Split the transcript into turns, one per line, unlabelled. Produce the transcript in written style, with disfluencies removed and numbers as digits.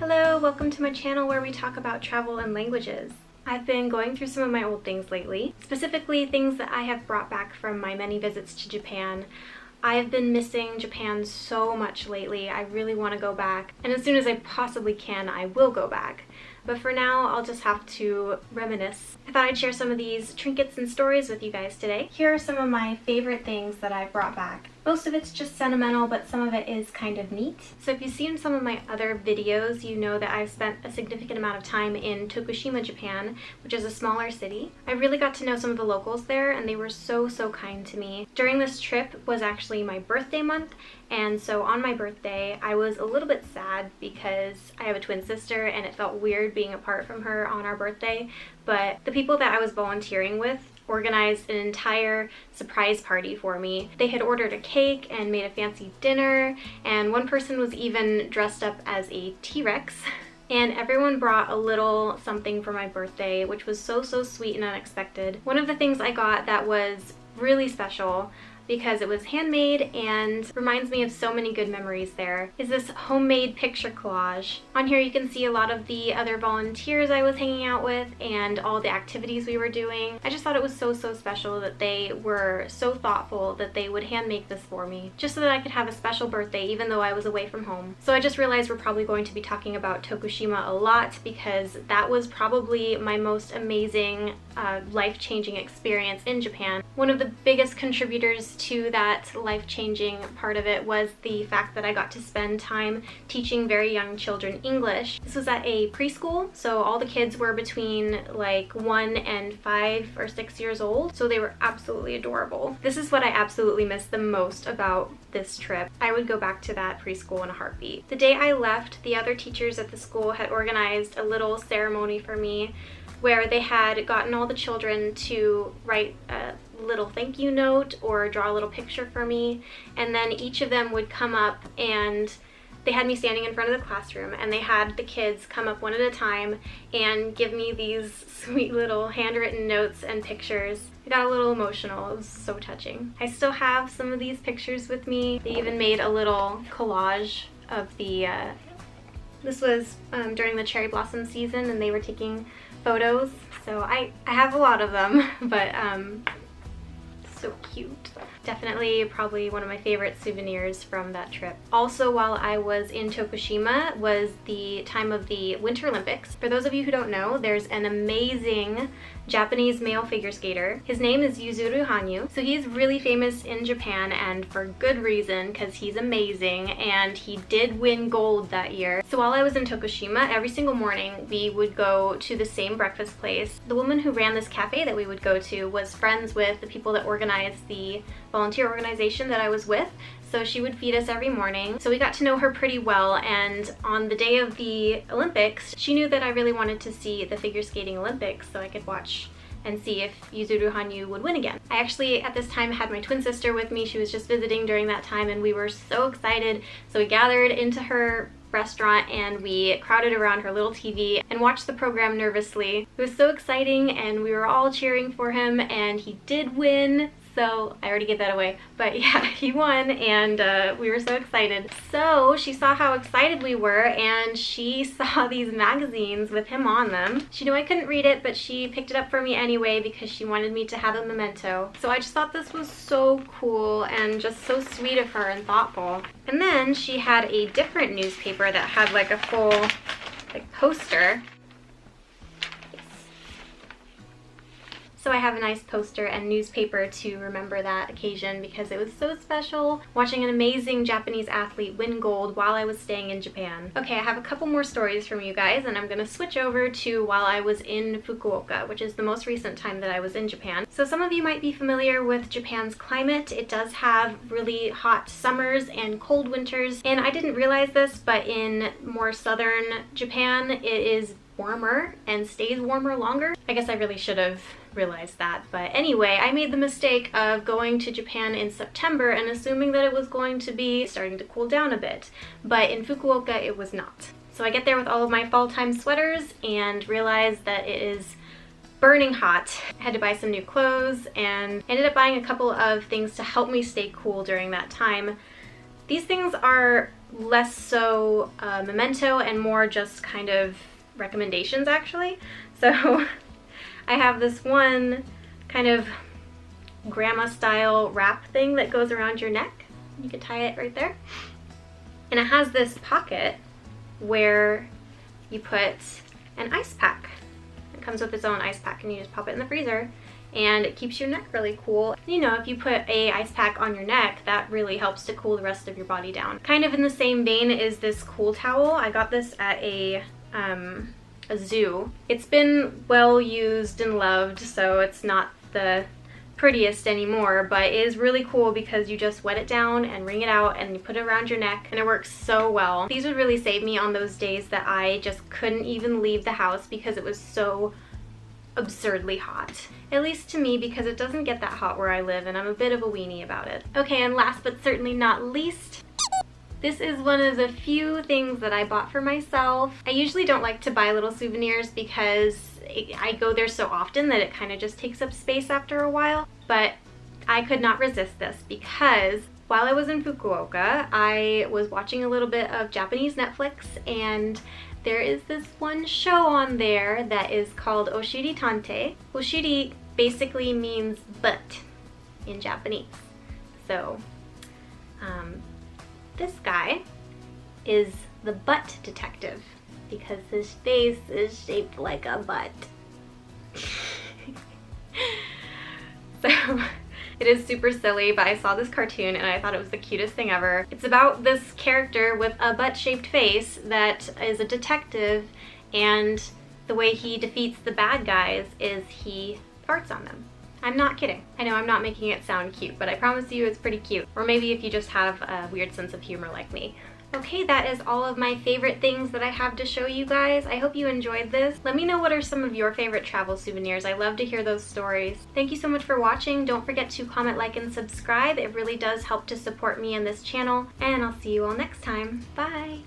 Hello, welcome to my channel where we talk about travel and languages. I've been going through some of my old things lately, specifically things that I have brought back from my many visits to Japan. I've been missing Japan so much lately. I really want to go back, and as soon as I possibly can, I will go back. But for now, I'll just have to reminisce. I thought I'd share some of these trinkets and stories with you guys today. Here are some of my favorite things that I've brought back. Most of it's just sentimental, but some of it is kind of neat. So if you've seen some of my other videos, you know that I've spent a significant amount of time in Tokushima, Japan, which is a smaller city. I really got to know some of the locals there, and they were so kind to me. During this trip was actually my birthday month, and so on my birthday, I was a little bit sad because I have a twin sister and it felt weird being apart from her on our birthday, but the people that I was volunteering with organized an entire surprise party for me. They had ordered a cake and made a fancy dinner, and one person was even dressed up as a T-Rex. And everyone brought a little something for my birthday, which was so sweet and unexpected. One of the things I got that was really special, because it was handmade and reminds me of so many good memories there, is this homemade picture collage. On here you can see a lot of the other volunteers I was hanging out with and all the activities we were doing. I just thought it was so special that they were so thoughtful that they would hand make this for me, just so that I could have a special birthday even though I was away from home. So I just realized we're probably going to be talking about Tokushima a lot because that was probably my most amazing, life-changing experience in Japan. One of the biggest contributors to that life-changing part of it was the fact that I got to spend time teaching very young children English. This was at a preschool, so all the kids were between like 1 and 5 or 6 years old, so they were absolutely adorable. This is what I absolutely miss the most about this trip. I would go back to that preschool in a heartbeat. The day I left, the other teachers at the school had organized a little ceremony for me where they had gotten all the children to write a little thank you note or draw a little picture for me, and then each of them would come up and they had me standing in front of the classroom, and they had the kids come up one at a time and give me these sweet little handwritten notes and pictures. I got a little emotional. It was so touching. I still have some of these pictures with me. They even made a little collage of the this was during the cherry blossom season, and they were taking photos, so I have a lot of them, but so cute. Definitely probably one of my favorite souvenirs from that trip. Also, while I was in Tokushima was the time of the Winter Olympics. For those of you who don't know, there's an amazing Japanese male figure skater. His name is Yuzuru Hanyu. So he's really famous in Japan, and for good reason, because he's amazing, and he did win gold that year. So while I was in Tokushima, every single morning we would go to the same breakfast place. The woman who ran this cafe that we would go to was friends with the people that organized the volunteer organization that I was with, so she would feed us every morning. So we got to know her pretty well, and on the day of the Olympics, she knew that I really wanted to see the figure skating Olympics so I could watch and see if Yuzuru Hanyu would win again. I actually, at this time, had my twin sister with me. She was just visiting during that time, and we were so excited. So we gathered into her restaurant and we crowded around her little TV and watched the program nervously. It was so exciting, and we were all cheering for him, and he did win. So I already gave that away, but yeah, he won, and we were so excited. So she saw how excited we were, and she saw these magazines with him on them. She knew I couldn't read it, but she picked it up for me anyway because she wanted me to have a memento. So I just thought this was so cool and just so sweet of her and thoughtful. And then she had a different newspaper that had like a full poster. So I have a nice poster and newspaper to remember that occasion because it was so special watching an amazing Japanese athlete win gold while I was staying in Japan. Okay, I have a couple more stories from you guys, and I'm gonna switch over to while I was in Fukuoka, which is the most recent time that I was in Japan. So some of you might be familiar with Japan's climate. It does have really hot summers and cold winters, and I didn't realize this, but in more southern Japan, it is warmer and stays warmer longer. I guess I really should have realized that, but anyway, I made the mistake of going to Japan in September and assuming that it was going to be starting to cool down a bit, but in Fukuoka it was not. So I get there with all of my fall time sweaters and realize that it is burning hot. I had to buy some new clothes and ended up buying a couple of things to help me stay cool during that time. These things are less so memento and more just kind of recommendations actually. So I have this one kind of grandma style wrap thing that goes around your neck. You could tie it right there. And it has this pocket where you put an ice pack. It comes with its own ice pack and you just pop it in the freezer and it keeps your neck really cool. You know, if you put a ice pack on your neck, that really helps to cool the rest of your body down. Kind of in the same vein is this cool towel. I got this at a zoo. It's been well used and loved, so it's not the prettiest anymore, but it is really cool because you just wet it down and wring it out and you put it around your neck and it works so well. These would really save me on those days that I just couldn't even leave the house because it was so absurdly hot. At least to me, because it doesn't get that hot where I live and I'm a bit of a weenie about it. Okay, and last but certainly not least, this is one of the few things that I bought for myself. I usually don't like to buy little souvenirs because I go there so often that it kind of just takes up space after a while, but I could not resist this because while I was in Fukuoka, I was watching a little bit of Japanese Netflix and there is this one show on there that is called Oshiri Tantei. Oshiri basically means butt in Japanese. So, this guy is the butt detective because his face is shaped like a butt. So it is super silly, but I saw this cartoon and I thought it was the cutest thing ever. It's about this character with a butt-shaped face that is a detective, and the way he defeats the bad guys is he farts on them. I'm not kidding. I know I'm not making it sound cute, but I promise you it's pretty cute. Or maybe if you just have a weird sense of humor like me. Okay, that is all of my favorite things that I have to show you guys. I hope you enjoyed this. Let me know what are some of your favorite travel souvenirs. I love to hear those stories. Thank you so much for watching. Don't forget to comment, like, and subscribe. It really does help to support me and this channel. And I'll see you all next time. Bye!